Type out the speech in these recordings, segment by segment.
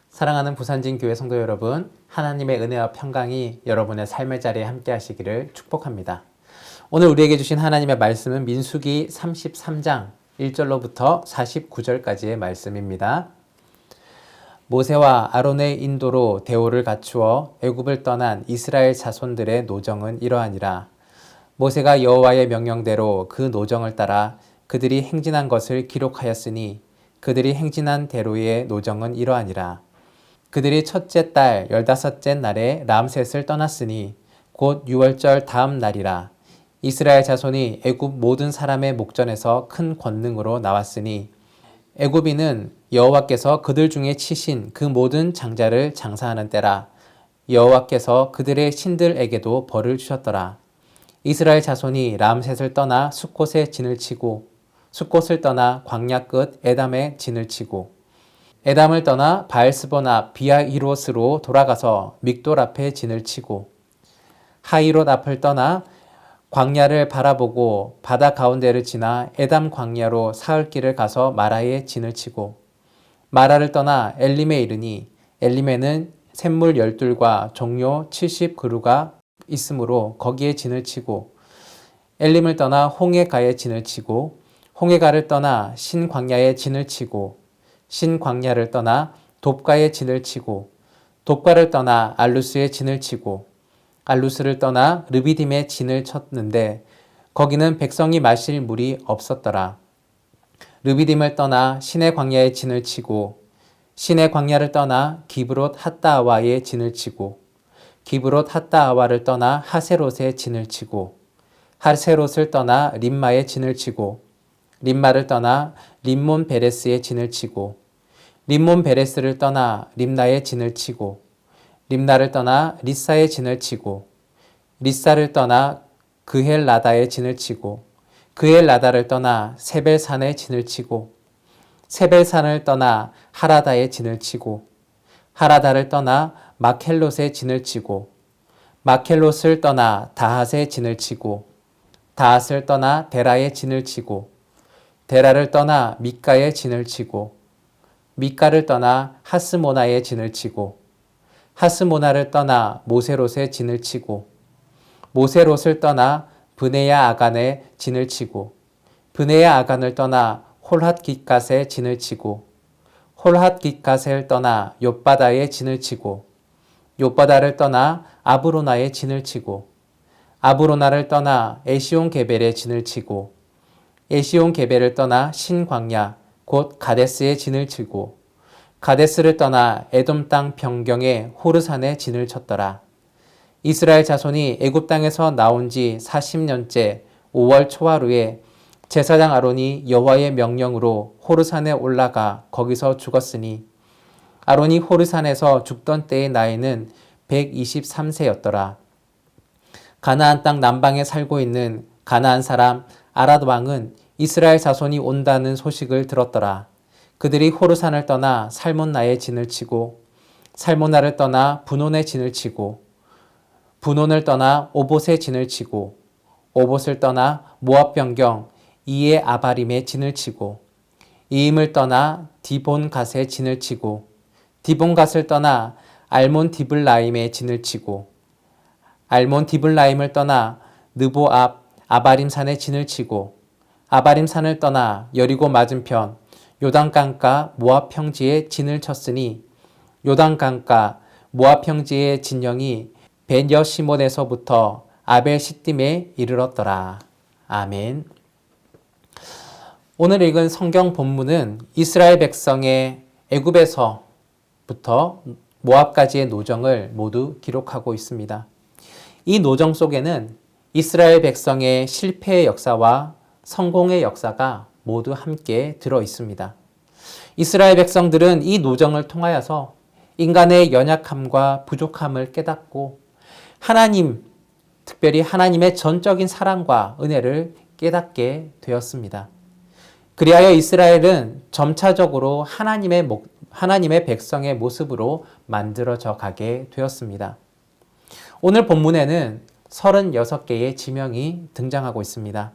사랑하는 부산진교회 성도 여러분, 하나님의 은혜와 평강이 여러분의 삶의 자리에 함께 하시기를 축복합니다. 오늘 우리에게 주신 하나님의 말씀은 민수기 33장 1절로부터 49절까지의 말씀입니다. 모세와 아론의 인도로 대오를 갖추어 애굽을 떠난 이스라엘 자손들의 노정은 이러하니라. 모세가 여호와의 명령대로 그 노정을 따라 그들이 행진한 것을 기록하였으니 그들이 행진한 대로의 노정은 이러하니라. 그들이 첫째 달 15째 날에 람셋을 떠났으니 곧 6월절 다음 날이라. 이스라엘 자손이 애굽 모든 사람의 목전에서 큰 권능으로 나왔으니 애굽인은 여호와께서 그들 중에 치신 그 모든 장자를 장사하는 때라. 여호와께서 그들의 신들에게도 벌을 주셨더라. 이스라엘 자손이 람셋을 떠나 숫곳에 진을 치고 숫곳을 떠나 광야 끝 에담에 진을 치고 에담을 떠나 바알스본 앞 비아히롯으로 돌아가서 믹돌 앞에 진을 치고 하히롯 앞을 떠나 광야를 바라보고 바다 가운데를 지나 에담 광야로 사흘길을 가서 마라에 진을 치고 마라를 떠나 엘림에 이르니 엘림에는 샘물 12과 종료 70그루가 있으므로 거기에 진을 치고 엘림을 떠나 홍해가에 진을 치고 홍해가를 떠나 신광야에 진을 치고 신광야를 떠나 돕가에 진을 치고 돕가를 떠나 알루스에 진을 치고 알루스를 떠나 르비딤에 진을 쳤는데 거기는 백성이 마실 물이 없었더라. 르비딤을 떠나 신의 광야에 진을 치고 신의 광야를 떠나 기브롯 핫다아와에 진을 치고 기브롯 핫다아와를 떠나 하세롯에 진을 치고 하세롯을 떠나 림마에 진을 치고 림마를 떠나 림몬 베레스에 진을 치고 림몬 베레스를 떠나 림나에 진을 치고 림나를 떠나 리사에 진을 치고 리사를 떠나 그헬라다에 진을 치고 그헬라다를 떠나 세벨산에 진을 치고 세벨산을 떠나 하라다에 진을 치고 하라다를 떠나 마켈롯에 진을 치고 마켈롯을 떠나 다핫에 진을 치고 다핫을 떠나 데라에 진을 치고 데라를 떠나 미가에 진을 치고 미가를 떠나 하스모나에 진을 치고 하스모나를 떠나 모세롯에 진을 치고 모세롯을 떠나 브네야 아간에 진을 치고 브네야 아간을 떠나 홀핫깃갓에 진을 치고 홀핫깃갓을 떠나 욥바다에 진을 치고 욥바다를 떠나 아브로나에 진을 치고 아브로나를 떠나 에시온 게벨에 진을 치고 에시온 게벨을 떠나 신광야 곧 가데스에 진을 치고 가데스를 떠나 에돔 땅 변경에 호르산에 진을 쳤더라. 이스라엘 자손이 애굽 땅에서 나온 지 40년째 5월 초하루에 제사장 아론이 여호와의 명령으로 호르산에 올라가 거기서 죽었으니 아론이 호르산에서 죽던 때의 나이는 123세였더라. 가나안 땅 남방에 살고 있는 가나안 사람 아랏 왕은 이스라엘 자손이 온다는 소식을 들었더라. 그들이 호르산을 떠나 살몬나에 진을 치고 살모나를 떠나 분온에 진을 치고 분온을 떠나 오봇에 진을 치고 오봇을 떠나 모압 변경 이에 아바림에 진을 치고 이임을 떠나 디본갓에 진을 치고 디본갓을 떠나 알몬 디블라임에 진을 치고 알몬 디블라임을 떠나 느보 앞 아바림산에 진을 치고 아바림산을 떠나 여리고 맞은편 요단강가 모압 평지에 진을 쳤으니 요단강가 모압 평지의 진영이 벤여시몬에서부터 아벨 시딤에 이르렀더라. 아멘. 오늘 읽은 성경 본문은 이스라엘 백성의 애굽에서부터 모압까지의 노정을 모두 기록하고 있습니다. 이 노정 속에는 이스라엘 백성의 실패의 역사와 성공의 역사가 모두 함께 들어 있습니다. 이스라엘 백성들은 이 노정을 통하여서 인간의 연약함과 부족함을 깨닫고 하나님, 특별히 하나님의 전적인 사랑과 은혜를 깨닫게 되었습니다. 그리하여 이스라엘은 점차적으로 하나님의 백성의 모습으로 만들어져 가게 되었습니다. 오늘 본문에는 36개의 지명이 등장하고 있습니다.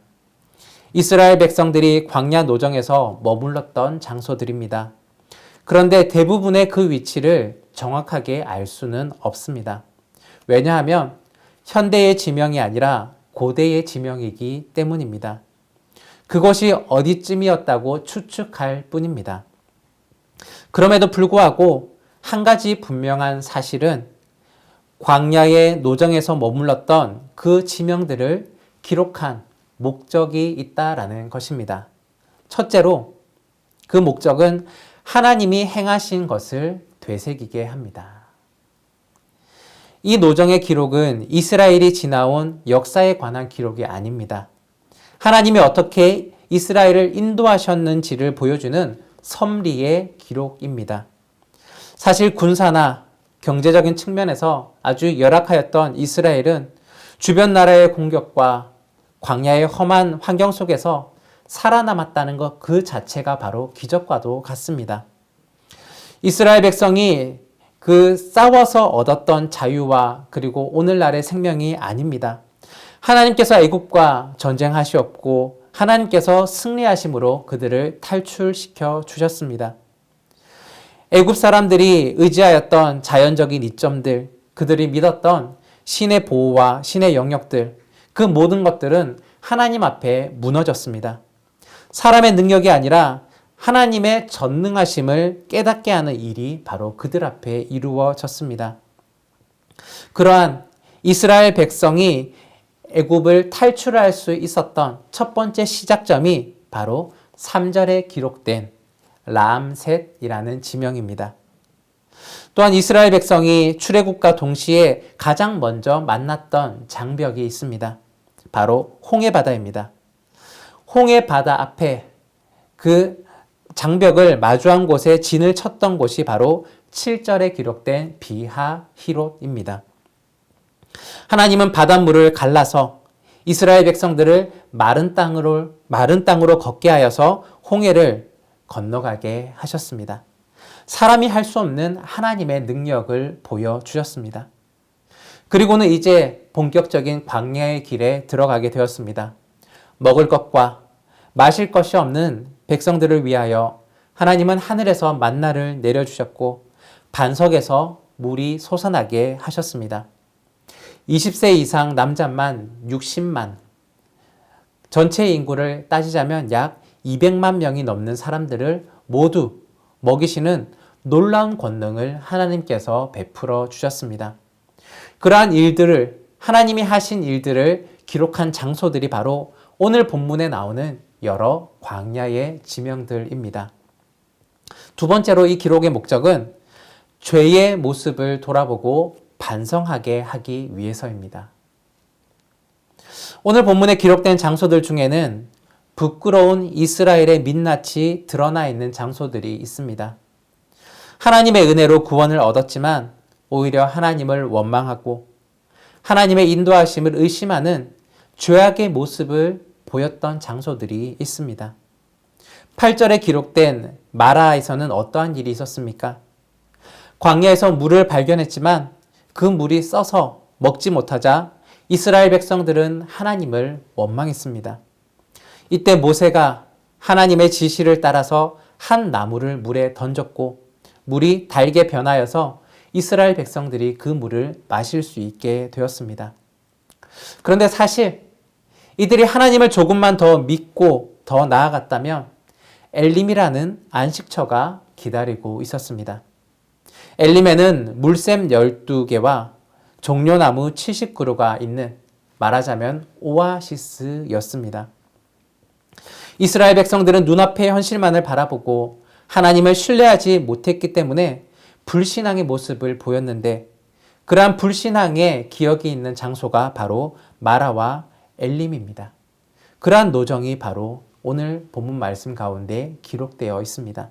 이스라엘 백성들이 광야 노정에서 머물렀던 장소들입니다. 그런데 대부분의 그 위치를 정확하게 알 수는 없습니다. 왜냐하면 현대의 지명이 아니라 고대의 지명이기 때문입니다. 그것이 어디쯤이었다고 추측할 뿐입니다. 그럼에도 불구하고 한 가지 분명한 사실은 광야의 노정에서 머물렀던 그 지명들을 기록한 목적이 있다라는 것입니다. 첫째로 그 목적은 하나님이 행하신 것을 되새기게 합니다. 이 노정의 기록은 이스라엘이 지나온 역사에 관한 기록이 아닙니다. 하나님이 어떻게 이스라엘을 인도하셨는지를 보여주는 섭리의 기록입니다. 사실 군사나 경제적인 측면에서 아주 열악하였던 이스라엘은 주변 나라의 공격과 광야의 험한 환경 속에서 살아남았다는 것 그 자체가 바로 기적과도 같습니다. 이스라엘 백성이 그 싸워서 얻었던 자유와 그리고 오늘날의 생명이 아닙니다. 하나님께서 애굽과 전쟁하시었고 하나님께서 승리하심으로 그들을 탈출시켜 주셨습니다. 애굽 사람들이 의지하였던 자연적인 이점들, 그들이 믿었던 신의 보호와 신의 영역들, 그 모든 것들은 하나님 앞에 무너졌습니다. 사람의 능력이 아니라 하나님의 전능하심을 깨닫게 하는 일이 바로 그들 앞에 이루어졌습니다. 그러한 이스라엘 백성이 애굽을 탈출할 수 있었던 첫 번째 시작점이 바로 3절에 기록된 람셋이라는 지명입니다. 또한 이스라엘 백성이 출애굽과 동시에 가장 먼저 만났던 장벽이 있습니다. 바로 홍해바다입니다. 홍해바다 앞에 그 장벽을 마주한 곳에 진을 쳤던 곳이 바로 7절에 기록된 비하히롯입니다. 하나님은 바닷물을 갈라서 이스라엘 백성들을 마른 땅으로 걷게 하여서 홍해를 건너가게 하셨습니다. 사람이 할 수 없는 하나님의 능력을 보여주셨습니다. 그리고는 이제 본격적인 광야의 길에 들어가게 되었습니다. 먹을 것과 마실 것이 없는 백성들을 위하여 하나님은 하늘에서 만나를 내려주셨고 반석에서 물이 솟아나게 하셨습니다. 20세 이상 남자만 60만, 전체 인구를 따지자면 약 200만 명이 넘는 사람들을 모두 먹이시는 놀라운 권능을 하나님께서 베풀어 주셨습니다. 그러한 일들을, 하나님이 하신 일들을 기록한 장소들이 바로 오늘 본문에 나오는 여러 광야의 지명들입니다. 두 번째로 이 기록의 목적은 죄의 모습을 돌아보고 반성하게 하기 위해서입니다. 오늘 본문에 기록된 장소들 중에는 부끄러운 이스라엘의 민낯이 드러나 있는 장소들이 있습니다. 하나님의 은혜로 구원을 얻었지만 오히려 하나님을 원망하고 하나님의 인도하심을 의심하는 죄악의 모습을 보였던 장소들이 있습니다. 8절에 기록된 마라에서는 어떠한 일이 있었습니까? 광야에서 물을 발견했지만 그 물이 써서 먹지 못하자 이스라엘 백성들은 하나님을 원망했습니다. 이때 모세가 하나님의 지시를 따라서 한 나무를 물에 던졌고 물이 달게 변하여서 이스라엘 백성들이 그 물을 마실 수 있게 되었습니다. 그런데 사실 이들이 하나님을 조금만 더 믿고 더 나아갔다면 엘림이라는 안식처가 기다리고 있었습니다. 엘림에는 물샘 12개와 종려나무 70그루가 있는, 말하자면 오아시스였습니다. 이스라엘 백성들은 눈앞의 현실만을 바라보고 하나님을 신뢰하지 못했기 때문에 불신앙의 모습을 보였는데, 그러한 불신앙의 기억이 있는 장소가 바로 마라와 엘림입니다. 그러한 노정이 바로 오늘 본문 말씀 가운데 기록되어 있습니다.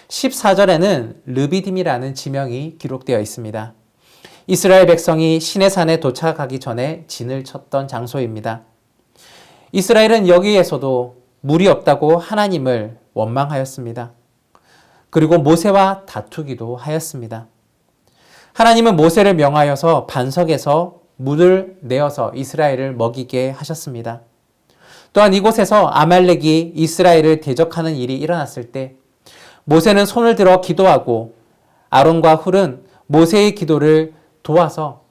14절에는 르비딤이라는 지명이 기록되어 있습니다. 이스라엘 백성이 시내산에 도착하기 전에 진을 쳤던 장소입니다. 이스라엘은 여기에서도 물이 없다고 하나님을 원망하였습니다. 그리고 모세와 다투기도 하였습니다. 하나님은 모세를 명하여서 반석에서 물을 내어서 이스라엘을 먹이게 하셨습니다. 또한 이곳에서 아말렉이 이스라엘을 대적하는 일이 일어났을 때 모세는 손을 들어 기도하고 아론과 훌은 모세의 기도를 도와서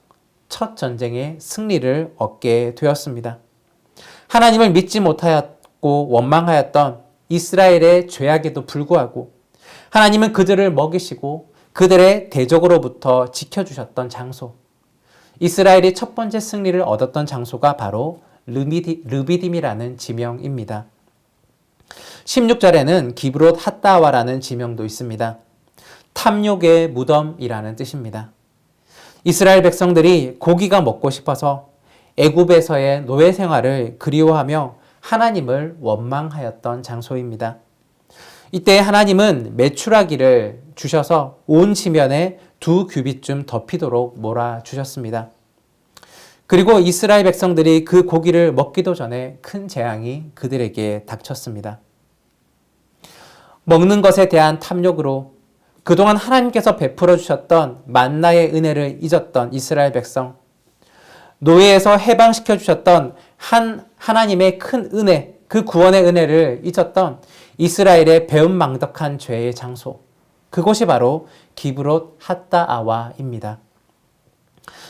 첫 전쟁의 승리를 얻게 되었습니다. 하나님을 믿지 못하였고 원망하였던 이스라엘의 죄악에도 불구하고 하나님은 그들을 먹이시고 그들의 대적으로부터 지켜주셨던 장소, 이스라엘이 첫 번째 승리를 얻었던 장소가 바로 르비딤이라는 지명입니다. 16절에는 기브롯 핫다와라는 지명도 있습니다. 탐욕의 무덤이라는 뜻입니다. 이스라엘 백성들이 고기가 먹고 싶어서 애굽에서의 노예 생활을 그리워하며 하나님을 원망하였던 장소입니다. 이때 하나님은 메추라기를 주셔서 온 지면에 2규빗쯤 덮이도록 몰아주셨습니다. 그리고 이스라엘 백성들이 그 고기를 먹기도 전에 큰 재앙이 그들에게 닥쳤습니다. 먹는 것에 대한 탐욕으로 그동안 하나님께서 베풀어 주셨던 만나의 은혜를 잊었던 이스라엘 백성, 노예에서 해방시켜 주셨던 하나님의 큰 은혜, 그 구원의 은혜를 잊었던 이스라엘의 배은망덕한 죄의 장소, 그곳이 바로 기브롯 핫다아와입니다.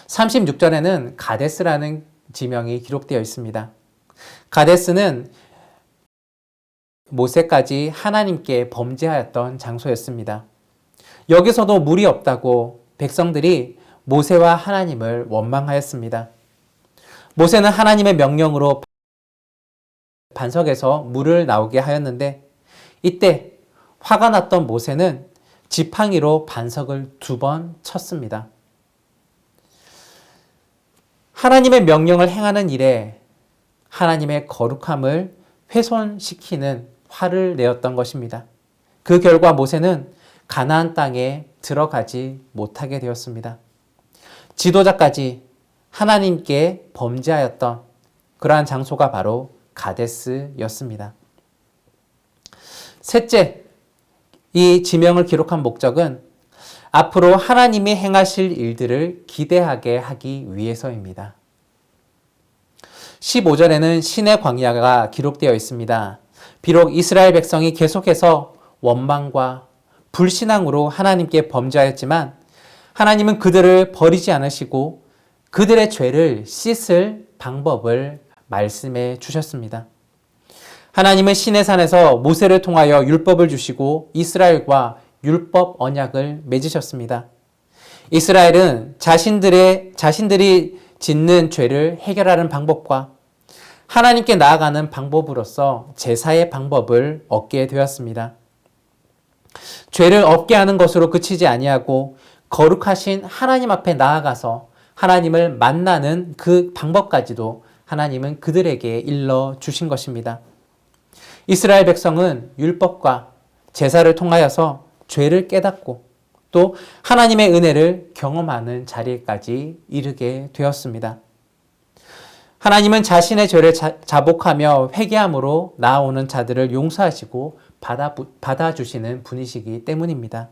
36절에는 가데스라는 지명이 기록되어 있습니다. 가데스는 모세까지 하나님께 범죄하였던 장소였습니다. 여기서도 물이 없다고 백성들이 모세와 하나님을 원망하였습니다. 모세는 하나님의 명령으로 반석에서 물을 나오게 하였는데 이때 화가 났던 모세는 지팡이로 반석을 2번 쳤습니다. 하나님의 명령을 행하는 일에 하나님의 거룩함을 훼손시키는 화를 내었던 것입니다. 그 결과 모세는 가나안 땅에 들어가지 못하게 되었습니다. 지도자까지 하나님께 범죄하였던 그러한 장소가 바로 가데스였습니다. 셋째, 이 지명을 기록한 목적은 앞으로 하나님이 행하실 일들을 기대하게 하기 위해서입니다. 15절에는 신의 광야가 기록되어 있습니다. 비록 이스라엘 백성이 계속해서 원망과 불신앙으로 하나님께 범죄하였지만 하나님은 그들을 버리지 않으시고 그들의 죄를 씻을 방법을 말씀해 주셨습니다. 하나님은 시내산에서 모세를 통하여 율법을 주시고 이스라엘과 율법 언약을 맺으셨습니다. 이스라엘은 자신들이 짓는 죄를 해결하는 방법과 하나님께 나아가는 방법으로서 제사의 방법을 얻게 되었습니다. 죄를 없게 하는 것으로 그치지 아니하고 거룩하신 하나님 앞에 나아가서 하나님을 만나는 그 방법까지도 하나님은 그들에게 일러 주신 것입니다. 이스라엘 백성은 율법과 제사를 통하여서 죄를 깨닫고 또 하나님의 은혜를 경험하는 자리까지 이르게 되었습니다. 하나님은 자신의 죄를 자복하며 회개함으로 나아오는 자들을 용서하시고 받아주시는 분이시기 때문입니다.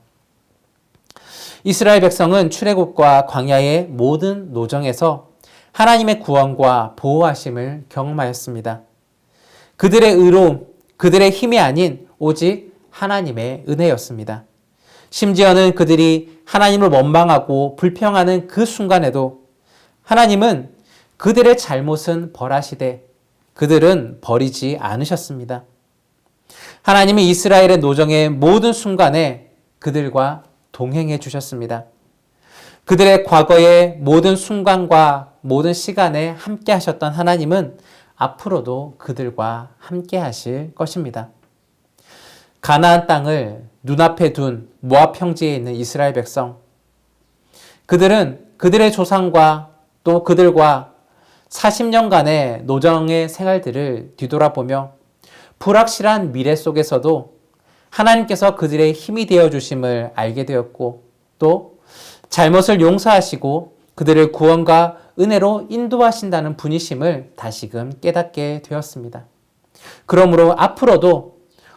이스라엘 백성은 출애굽과 광야의 모든 노정에서 하나님의 구원과 보호하심을 경험하였습니다. 그들의 의로움, 그들의 힘이 아닌 오직 하나님의 은혜였습니다. 심지어는 그들이 하나님을 원망하고 불평하는 그 순간에도 하나님은 그들의 잘못은 벌하시되 그들은 버리지 않으셨습니다. 하나님은 이스라엘의 노정의 모든 순간에 그들과 동행해 주셨습니다. 그들의 과거의 모든 순간과 모든 시간에 함께 하셨던 하나님은 앞으로도 그들과 함께 하실 것입니다. 가나안 땅을 눈앞에 둔 모압 평지에 있는 이스라엘 백성, 그들은 그들의 조상과 또 그들과 40년간의 노정의 생활들을 뒤돌아보며 불확실한 미래 속에서도 하나님께서 그들의 힘이 되어 주심을 알게 되었고 또 잘못을 용서하시고 그들을 구원과 은혜로 인도하신다는 분이심을 다시금 깨닫게 되었습니다. 그러므로 앞으로도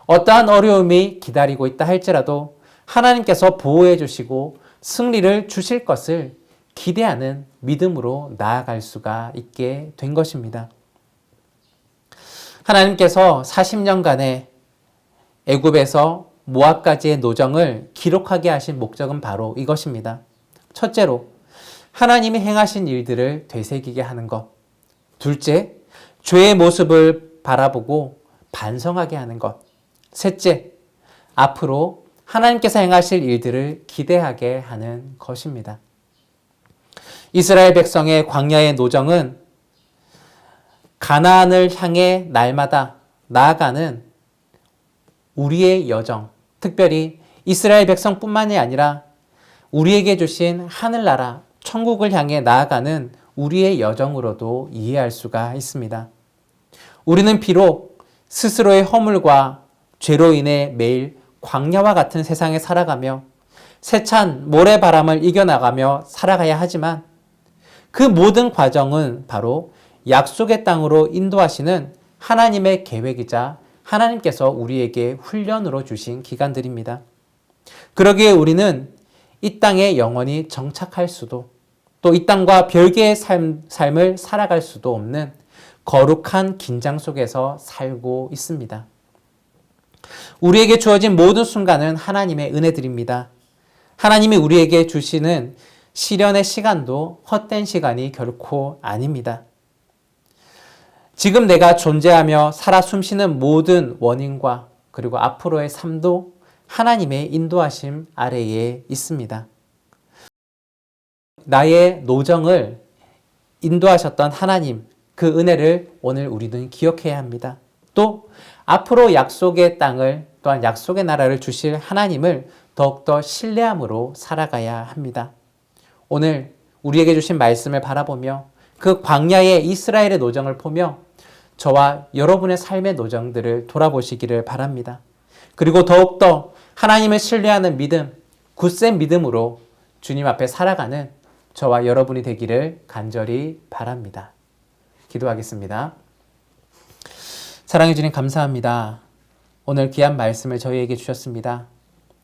어떠한 어려움이 기다리고 있다 할지라도 하나님께서 보호해 주시고 승리를 주실 것을 기대하는 믿음으로 나아갈 수가 있게 된 것입니다. 하나님께서 40년간의 애굽에서 모압까지의 노정을 기록하게 하신 목적은 바로 이것입니다. 첫째로, 하나님이 행하신 일들을 되새기게 하는 것. 둘째, 죄의 모습을 바라보고 반성하게 하는 것. 셋째, 앞으로 하나님께서 행하실 일들을 기대하게 하는 것입니다. 이스라엘 백성의 광야의 노정은 가나안을 향해 날마다 나아가는 우리의 여정, 특별히 이스라엘 백성뿐만이 아니라 우리에게 주신 하늘나라, 천국을 향해 나아가는 우리의 여정으로도 이해할 수가 있습니다. 우리는 비록 스스로의 허물과 죄로 인해 매일 광야와 같은 세상에 살아가며 세찬 모래바람을 이겨나가며 살아가야 하지만 그 모든 과정은 바로 약속의 땅으로 인도하시는 하나님의 계획이자 하나님께서 우리에게 훈련으로 주신 기간들입니다. 그러기에 우리는 이 땅에 영원히 정착할 수도 또 이 땅과 별개의 삶을 살아갈 수도 없는 거룩한 긴장 속에서 살고 있습니다. 우리에게 주어진 모든 순간은 하나님의 은혜들입니다. 하나님이 우리에게 주시는 시련의 시간도 헛된 시간이 결코 아닙니다. 지금 내가 존재하며 살아 숨쉬는 모든 원인과 그리고 앞으로의 삶도 하나님의 인도하심 아래에 있습니다. 나의 노정을 인도하셨던 하나님, 그 은혜를 오늘 우리는 기억해야 합니다. 또 앞으로 약속의 땅을 또한 약속의 나라를 주실 하나님을 더욱더 신뢰함으로 살아가야 합니다. 오늘 우리에게 주신 말씀을 바라보며 그 광야의 이스라엘의 노정을 보며 저와 여러분의 삶의 노정들을 돌아보시기를 바랍니다. 그리고 더욱더 하나님을 신뢰하는 믿음, 굳센 믿음으로 주님 앞에 살아가는 저와 여러분이 되기를 간절히 바랍니다. 기도하겠습니다. 사랑해 주님 감사합니다. 오늘 귀한 말씀을 저희에게 주셨습니다.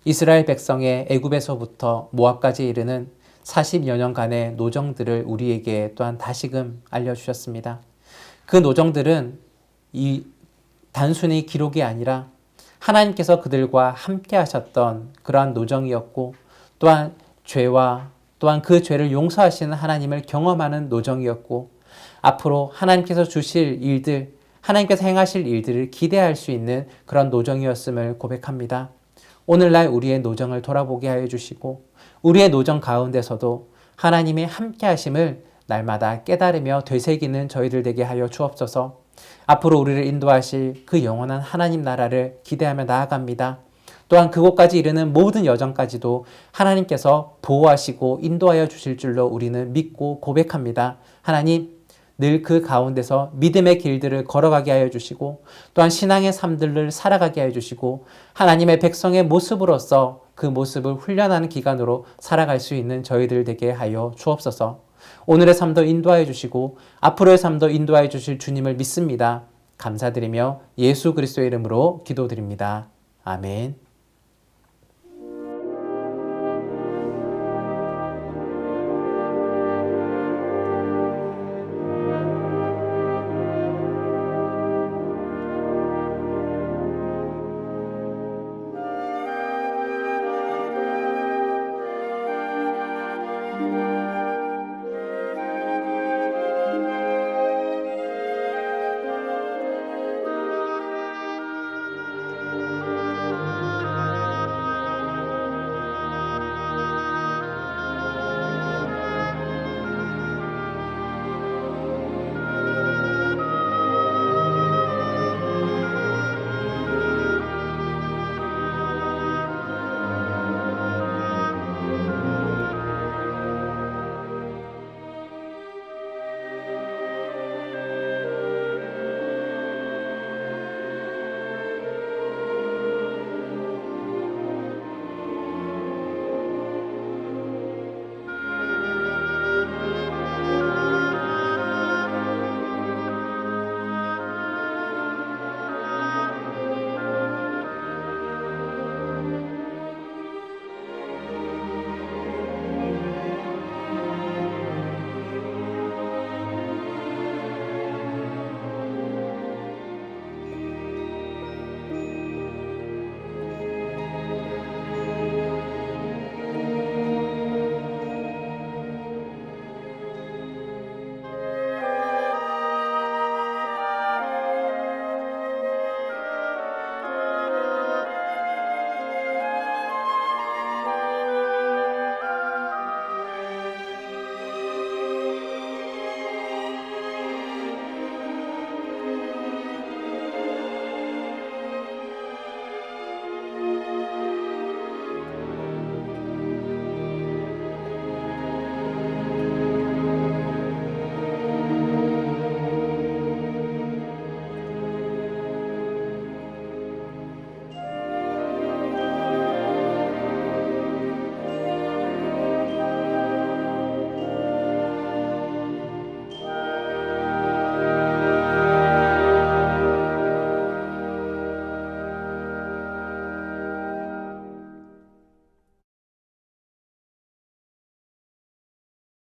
이스라엘 백성의 애굽에서부터 모압까지 이르는 40여 년간의 노정들을 우리에게 또한 다시금 알려주셨습니다. 그 노정들은 단순히 기록이 아니라 하나님께서 그들과 함께 하셨던 그러한 노정이었고 또한 죄와 또한 그 죄를 용서하시는 하나님을 경험하는 노정이었고 앞으로 하나님께서 주실 일들, 하나님께서 행하실 일들을 기대할 수 있는 그런 노정이었음을 고백합니다. 오늘날 우리의 노정을 돌아보게 하여 주시고 우리의 노정 가운데서도 하나님의 함께 하심을 날마다 깨달으며 되새기는 저희들 되게 하여 주옵소서. 앞으로 우리를 인도하실 그 영원한 하나님 나라를 기대하며 나아갑니다. 또한 그곳까지 이르는 모든 여정까지도 하나님께서 보호하시고 인도하여 주실 줄로 우리는 믿고 고백합니다. 하나님, 늘 그 가운데서 믿음의 길들을 걸어가게 하여 주시고 또한 신앙의 삶들을 살아가게 하여 주시고 하나님의 백성의 모습으로서 그 모습을 훈련하는 기간으로 살아갈 수 있는 저희들 되게 하여 주옵소서. 오늘의 삶도 인도하여 주시고 앞으로의 삶도 인도하여 주실 주님을 믿습니다. 감사드리며 예수 그리스도의 이름으로 기도드립니다. 아멘.